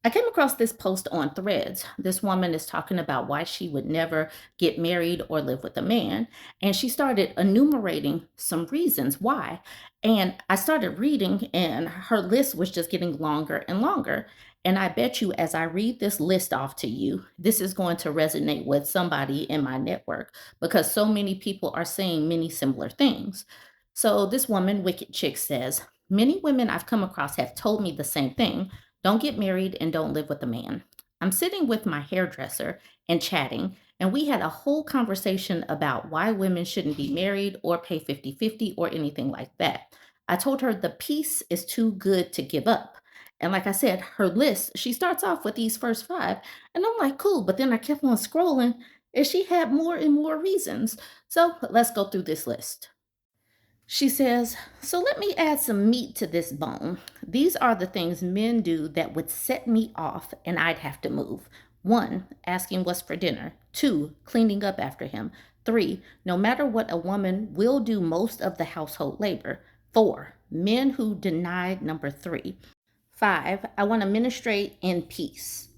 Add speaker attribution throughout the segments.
Speaker 1: I came across this post on Threads. This woman is talking about why she would never get married or live with a man. And she started enumerating some reasons why. And I started reading, and her list was just getting longer and longer. And I bet you, as I read this list off to you, this is going to resonate with somebody in my network because so many people are saying many similar things. So, this woman, Wicked Chick, says, many women I've come across have told me the same thing. Don't get married and don't live with a man. I'm sitting with my hairdresser and chatting, and we had a whole conversation about why women shouldn't be married or pay 50-50 or anything like that. I told her the piece is too good to give up. And like I said, her list, she starts off with these first five. And I'm like, cool. But then I kept on scrolling and she had more and more reasons. So let's go through this list. She says, so let me add some meat to this bone. These are the things men do that would set me off and I'd have to move. One, asking what's for dinner. Two, cleaning up after him. Three, no matter what, a woman will do most of the household labor. Four, men who deny number three. Five, I want to ministrate in peace.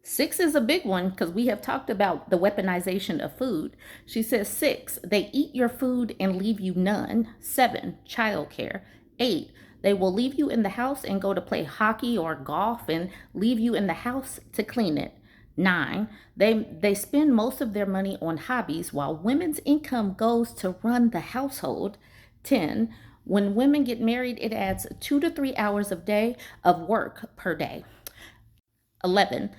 Speaker 1: Six is a big one because we have talked about the weaponization of food. She says six, they eat your food and leave you none. Seven, childcare. Eight, they will leave you in the house and go to play hockey or golf and leave you in the house to clean it. Nine, they spend most of their money on hobbies while women's income goes to run the household. 10, when women get married, it adds 2 to 3 hours of day of work per day. 11,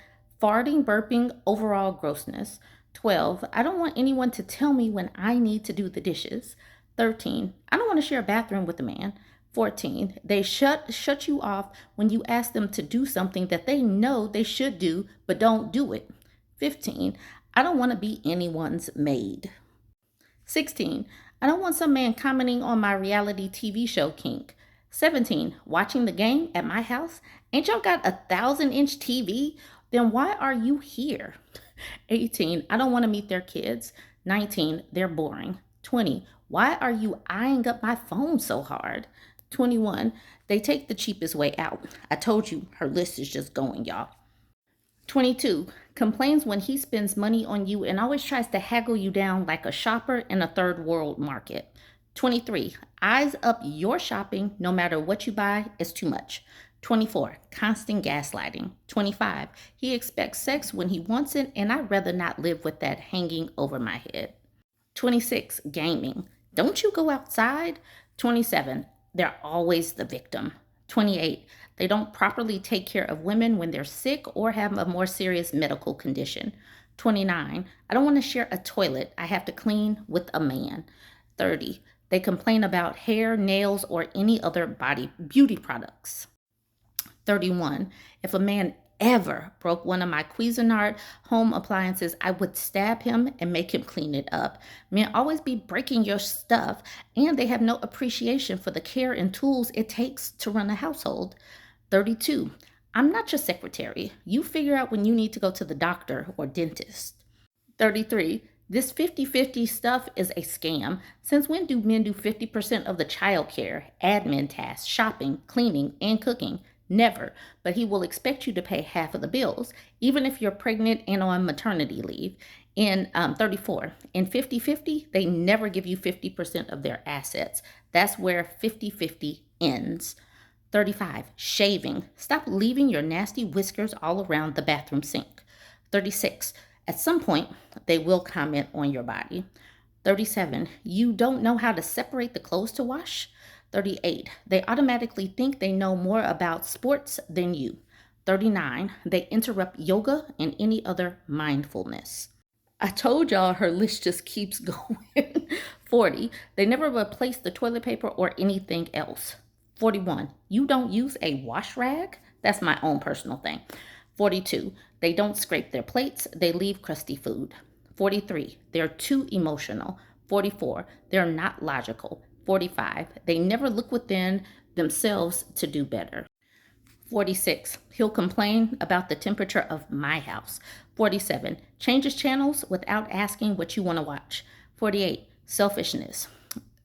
Speaker 1: farting, burping, overall grossness. 12, I don't want anyone to tell me when I need to do the dishes. 13, I don't want to share a bathroom with a man. 14, they shut you off when you ask them to do something that they know they should do but don't do it. 15, I don't want to be anyone's maid. 16, I don't want some man commenting on my reality TV show kink. 17, watching the game at my house. Ain't y'all got 1,000-inch TV? Then why are you here? 18, I don't want to meet their kids. 19, they're boring. 20, why are you eyeing up my phone so hard? 21, they take the cheapest way out. I told you her list is just going, y'all. 22, complains when he spends money on you and always tries to haggle you down like a shopper in a third world market. 23, eyes up your shopping no matter what you buy is too much. 24, constant gaslighting. 25, he expects sex when he wants it and I'd rather not live with that hanging over my head. 26, gaming. Don't you go outside? 27, they're always the victim. 28, they don't properly take care of women when they're sick or have a more serious medical condition. 29, I don't want to share a toilet I have to clean with a man. 30, they complain about hair, nails, or any other body beauty products. 31, if a man ever broke one of my Cuisinart home appliances, I would stab him and make him clean it up. Men always be breaking your stuff, and they have no appreciation for the care and tools it takes to run a household. 32, I'm not your secretary. You figure out when you need to go to the doctor or dentist. 33, this 50-50 stuff is a scam. Since when do men do 50% of the childcare, admin tasks, shopping, cleaning, and cooking? Never, but he will expect you to pay half of the bills, even if you're pregnant and on maternity leave. In 34, in 50-50, they never give you 50% of their assets. That's where 50-50 ends. 35, shaving. Stop leaving your nasty whiskers all around the bathroom sink. 36, at some point, they will comment on your body. 37, you don't know how to separate the clothes to wash. 38, they automatically think they know more about sports than you. 39, they interrupt yoga and any other mindfulness. I told y'all her list just keeps going. 40, they never replace the toilet paper or anything else. 41, you don't use a wash rag? That's my own personal thing. 42, they don't scrape their plates, they leave crusty food. 43, they're too emotional. 44, they're not logical. 45, they never look within themselves to do better. 46, he'll complain about the temperature of my house. 47, changes channels without asking what you want to watch. 48, selfishness.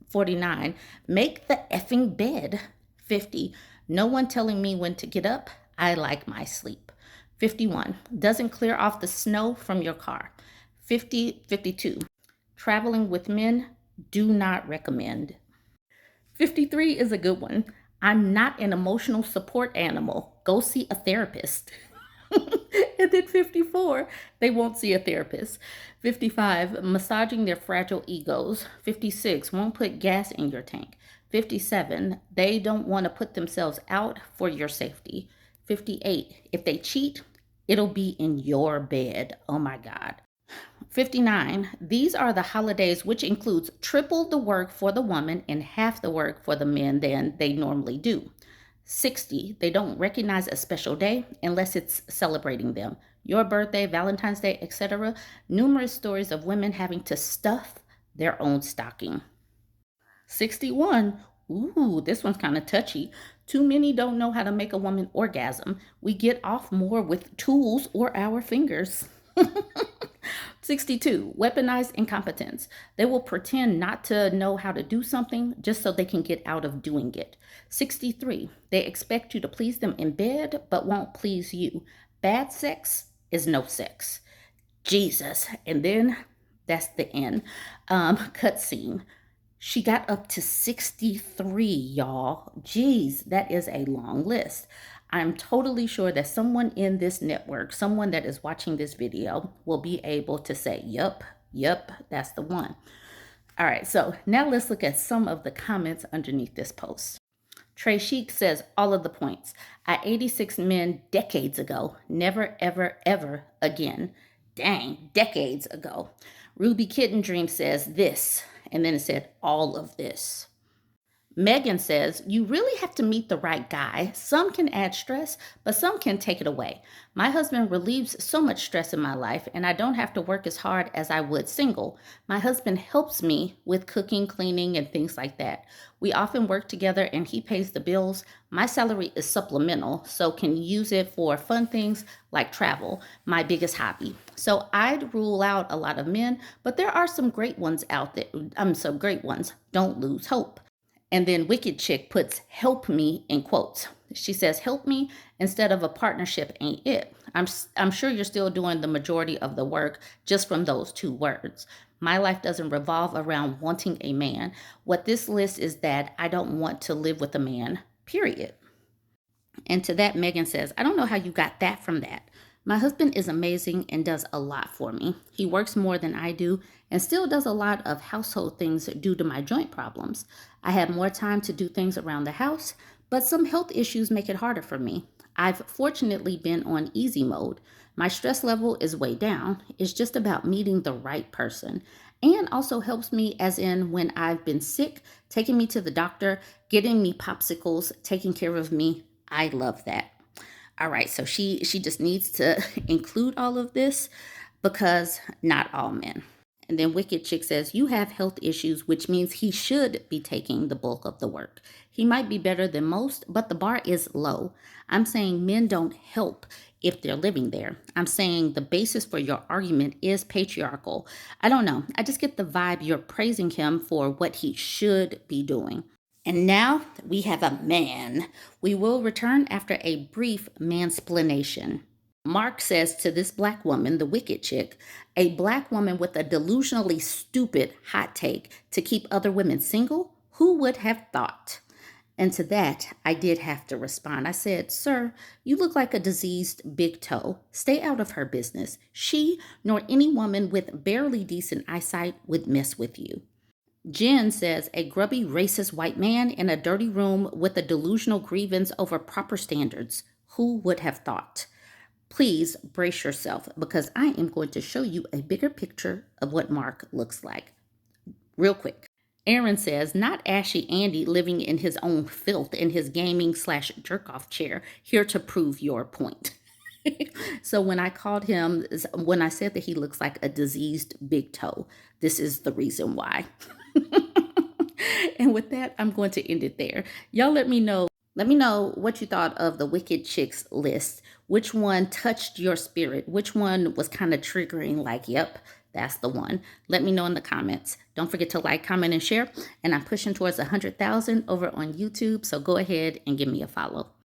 Speaker 1: 49, make the effing bed. 50, no one telling me when to get up. I like my sleep. 51, doesn't clear off the snow from your car. 52, traveling with men, do not recommend. 53 is a good one. I'm not an emotional support animal. Go see a therapist. And then 54, they won't see a therapist. 55, massaging their fragile egos. 56, won't put gas in your tank. 57, they don't want to put themselves out for your safety. 58, if they cheat, it'll be in your bed. Oh my God. 59, these are the holidays, which includes triple the work for the woman and half the work for the men than they normally do. 60, they don't recognize a special day unless it's celebrating them. Your birthday, Valentine's Day, etc. Numerous stories of women having to stuff their own stocking. 61, ooh, this one's kind of touchy. Too many don't know how to make a woman orgasm. We get off more with tools or our fingers. 62, weaponized incompetence. They will pretend not to know how to do something just so they can get out of doing it. 63, they expect you to please them in bed but won't please you. Bad sex is no sex. Jesus. And then that's the end. Cutscene. She got up to 63, y'all. Jeez, that is a long list. I'm totally sure that someone in this network, someone that is watching this video, will be able to say, yup, that's the one. All right, so now let's look at some of the comments underneath this post. Trey Chic says all of the points. I 86 men decades ago. Never, ever, ever again. Dang, decades ago. Ruby Kitten Dream says this, and then it said all of this. Megan says, you really have to meet the right guy. Some can add stress, but some can take it away. My husband relieves so much stress in my life, and I don't have to work as hard as I would single. My husband helps me with cooking, cleaning, and things like that. We often work together, and he pays the bills. My salary is supplemental, so can use it for fun things like travel, my biggest hobby. So I'd rule out a lot of men, but there are some great ones out there. Some great ones. Don't lose hope. And then Wicked Chick puts help me in quotes. She says, help me instead of a partnership ain't it. I'm sure you're still doing the majority of the work just from those two words. My life doesn't revolve around wanting a man. What this lists is that I don't want to live with a man, period. And to that, Megan says, I don't know how you got that from that. My husband is amazing and does a lot for me. He works more than I do and still does a lot of household things due to my joint problems. I have more time to do things around the house, but some health issues make it harder for me. I've fortunately been on easy mode. My stress level is way down. It's just about meeting the right person. And also helps me as in when I've been sick, taking me to the doctor, getting me popsicles, taking care of me. I love that. All right, so she just needs to include all of this because not all men. And then Wicked Chick says, you have health issues, which means he should be taking the bulk of the work. He might be better than most, but the bar is low. I'm saying men don't help if they're living there. I'm saying the basis for your argument is patriarchal. I don't know. I just get the vibe you're praising him for what he should be doing. And now we have a man. We will return after a brief mansplanation. Mark says to this black woman, the Wicked Chick, a black woman with a delusionally stupid hot take to keep other women single? Who would have thought? And to that, I did have to respond. I said, sir, you look like a diseased big toe. Stay out of her business. She, nor any woman with barely decent eyesight, would mess with you. Jen says, a grubby racist white man in a dirty room with a delusional grievance over proper standards. Who would have thought? Please brace yourself because I am going to show you a bigger picture of what Mark looks like. Real quick. Aaron says, not ashy Andy living in his own filth in his gaming/jerk-off chair, here to prove your point. So when I said that he looks like a diseased big toe, this is the reason why. And with that, I'm going to end it there. Y'all let me know what you thought of the Wicked Chicks list. Which one touched your spirit? Which one was kind of triggering, like, yep, that's the one. Let me know in the comments. Don't forget to like, comment, and share. And I'm pushing towards 100,000 over on YouTube, so go ahead and give me a follow.